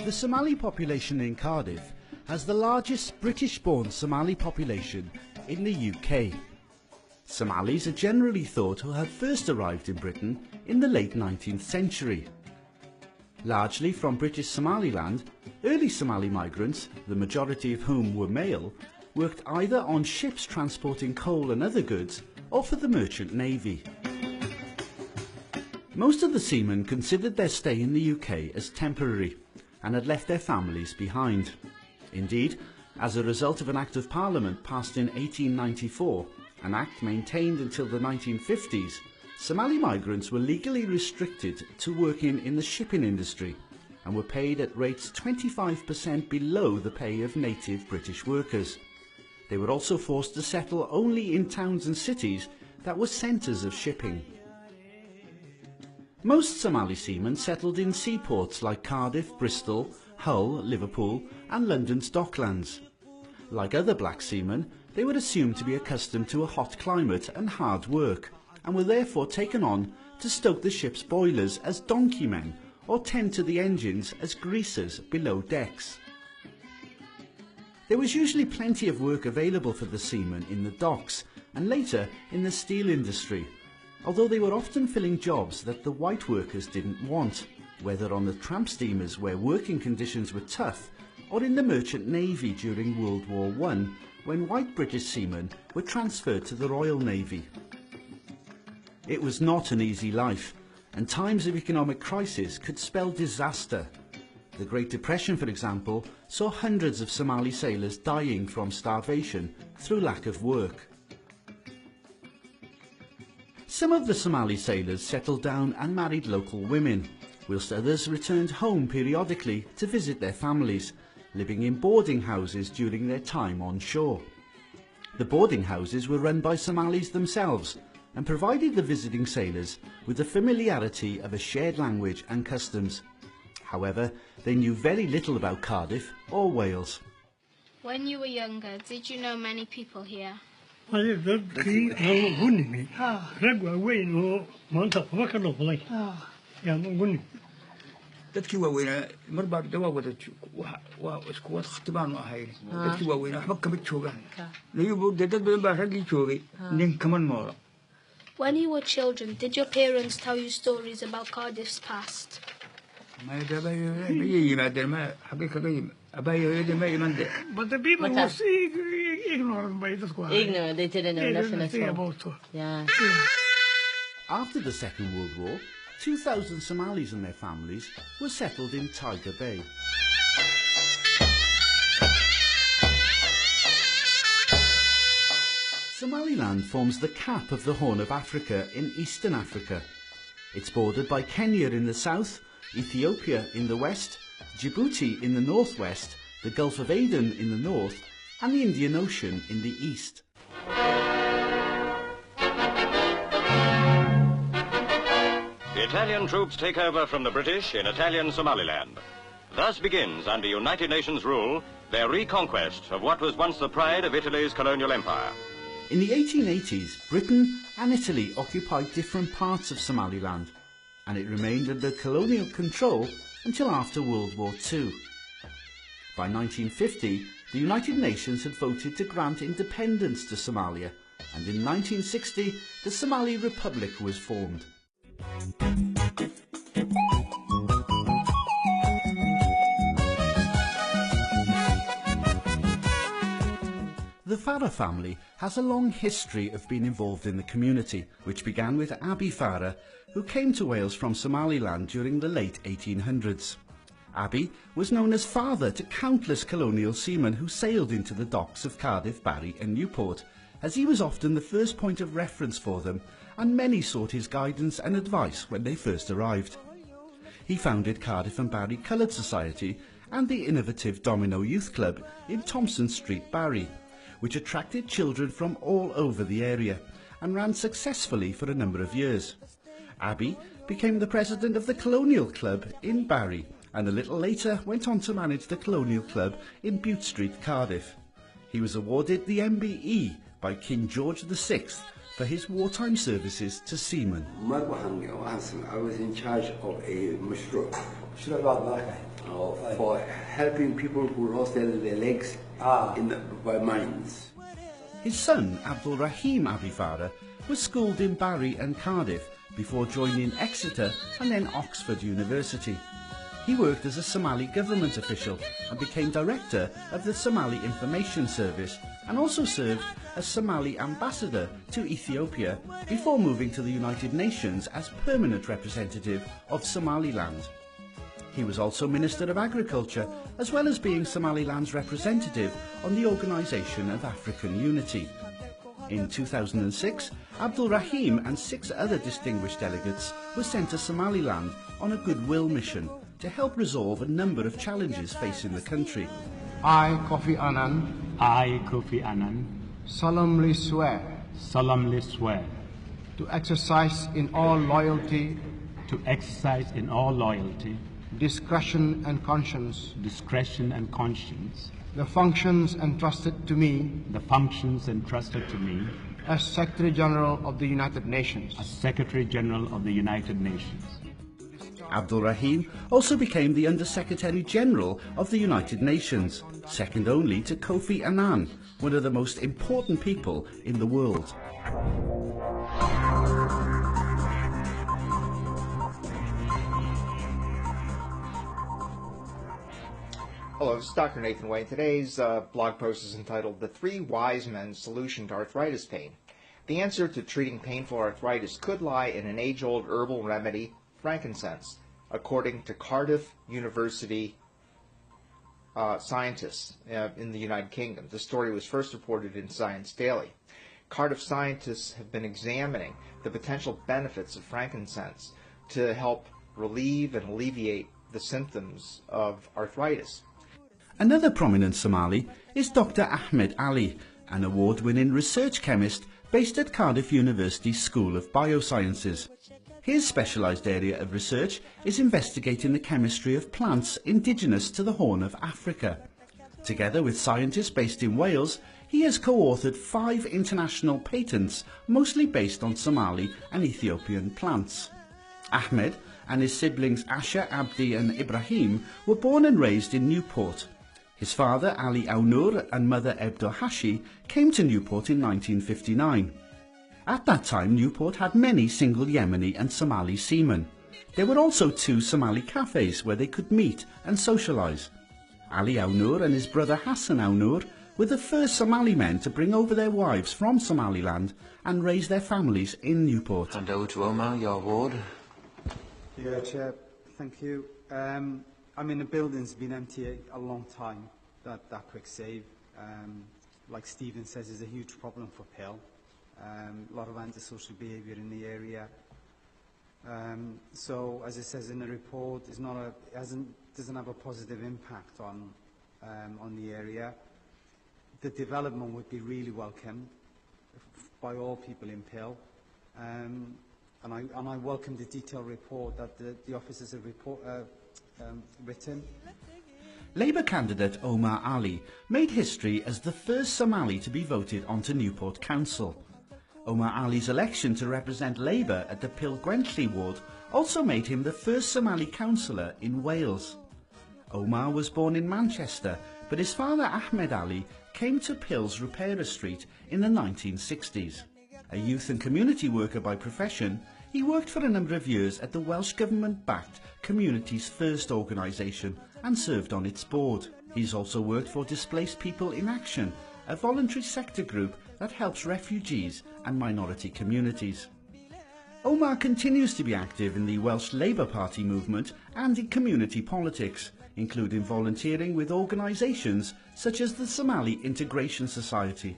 The Somali population in Cardiff has the largest British-born Somali population in the UK. Somalis are generally thought to have first arrived in Britain in the late 19th century. Largely from British Somaliland, early Somali migrants, the majority of whom were male, worked either on ships transporting coal and other goods or for the merchant navy. Most of the seamen considered their stay in the UK as temporary and had left their families behind. Indeed, as a result of an Act of Parliament passed in 1894, an act maintained until the 1950s, Somali migrants were legally restricted to working in the shipping industry and were paid at rates 25% below the pay of native British workers. They were also forced to settle only in towns and cities that were centres of shipping. Most Somali seamen settled in seaports like Cardiff, Bristol, Hull, Liverpool and London's Docklands. Like other black seamen, they were assumed to be accustomed to a hot climate and hard work, and were therefore taken on to stoke the ship's boilers as donkey men or tend to the engines as greasers below decks. There was usually plenty of work available for the seamen in the docks and later in the steel industry, although they were often filling jobs that the white workers didn't want, whether on the tramp steamers where working conditions were tough or in the merchant navy during World War I, when white British seamen were transferred to the Royal Navy. It was not an easy life, and times of economic crisis could spell disaster. The Great Depression, for example, saw hundreds of Somali sailors dying from starvation through lack of work. Some of the Somali sailors settled down and married local women, whilst others returned home periodically to visit their families, living in boarding houses during their time on shore. The boarding houses were run by Somalis themselves and provided the visiting sailors with the familiarity of a shared language and customs. However, they knew very little about Cardiff or Wales. When you were younger, did you know many people here? dadkii waaweynaa mar baa dawaa wada waa isku wada khatibaan ahayn dadkii waaweynaa waxba kama joogaan nayuub dad badan baa raggii joogay nin kama noola. When you were children, did your parents tell you stories about Cardiff's past? ma yimaadeen ma xagee kaga yimid abaayooyadii ma iman de. But the people were ignorant by this one. Ignorant, they didn't know nothing at all. Yeah. After the Second World War, 2,000 Somalis and their families were settled in Tiger Bay. Somaliland forms the cap of the Horn of Africa in Eastern Africa. It's bordered by Kenya in the south, Ethiopia in the west, Djibouti in the northwest, the Gulf of Aden in the north, and the Indian Ocean in the east. The Italian troops take over from the British in Italian Somaliland. Thus begins, under United Nations rule, their reconquest of what was once the pride of Italy's colonial empire. In the 1880s, Britain and Italy occupied different parts of Somaliland, and it remained under colonial control until after World War II. By 1950, the United Nations had voted to grant independence to Somalia, and in 1960, the Somali Republic was formed. The Farah family has a long history of being involved in the community, which began with Abi Farah, who came to Wales from Somaliland during the late 1800s. Abi was known as father to countless colonial seamen who sailed into the docks of Cardiff, Barry and Newport, as he was often the first point of reference for them, and many sought his guidance and advice when they first arrived. He founded Cardiff and Barry Coloured Society and the innovative Domino Youth Club in Thompson Street, Barry, which attracted children from all over the area and ran successfully for a number of years. Abi became the president of the Colonial Club in Barry, and a little later went on to manage the Colonial Club in Bute Street, Cardiff. He was awarded the MBE by King George VI for his wartime services to seamen. I was in charge of a mashru', for helping people who lost their legs by mines. His son, Abdul Rahim Abi Farah, was schooled in Barry and Cardiff before joining Exeter and then Oxford University. He worked as a Somali government official and became director of the Somali Information Service, and also served as Somali ambassador to Ethiopia before moving to the United Nations as permanent representative of Somaliland. He was also Minister of Agriculture, as well as being Somaliland's representative on the Organisation of African Unity. In 2006, Abdul Rahim and 6 other distinguished delegates were sent to Somaliland on a goodwill mission to help resolve a number of challenges facing the country. I, Kofi Annan, solemnly swear to exercise in all loyalty, discretion and conscience, the functions entrusted to me as Secretary General of the United Nations. Abdul Rahim also became the Under-Secretary General of the United Nations, second only to Kofi Annan, one of the most important people in the world. Hello, this is Dr. Nathan White. Today's blog post is entitled The 3 Wise Men's Solution to Arthritis Pain. The answer to treating painful arthritis could lie in an age-old herbal remedy, frankincense, according to Cardiff University scientists in the United Kingdom. The story was first reported in Science Daily. Cardiff scientists have been examining the potential benefits of frankincense to help relieve and alleviate the symptoms of arthritis. Another prominent Somali is Dr. Ahmed Ali, an award-winning research chemist based at Cardiff University's School of Biosciences. His specialised area of research is investigating the chemistry of plants indigenous to the Horn of Africa. Together with scientists based in Wales, he has co-authored 5 international patents, mostly based on Somali and Ethiopian plants. Ahmed and his siblings Asha, Abdi and Ibrahim were born and raised in Newport. His father, Ali Awnur, and mother, Ebdo Hashi, came to Newport in 1959. At that time, Newport had many single Yemeni and Somali seamen. There were also 2 Somali cafes where they could meet and socialise. Ali Awnur and his brother Hassan Awnur were the first Somali men to bring over their wives from Somaliland and raise their families in Newport. And over to Omar, your ward. Yeah, Chair, thank you. I mean, the building's been empty a long time, that quick save. Like Stephen says, is a huge problem for Pell. A lot of antisocial behaviour in the area. So, as it says in the report, doesn't have a positive impact on the area. The development would be really welcomed by all people in Pell. And I welcome the detailed report that the officers have written. Labour candidate Omar Ali made history as the first Somali to be voted onto Newport Council. Omar Ali's election to represent Labour at the Pil-Gwenlli ward also made him the first Somali councillor in Wales. Omar was born in Manchester, but his father Ahmed Ali came to Pil's Reparer Street in the 1960s. A youth and community worker by profession, he worked for a number of years at the Welsh Government-backed Communities First organisation and served on its board. He's also worked for Displaced People in Action, a voluntary sector group that helps refugees and minority communities. Omar continues to be active in the Welsh Labour Party movement and in community politics, including volunteering with organisations such as the Somali Integration Society.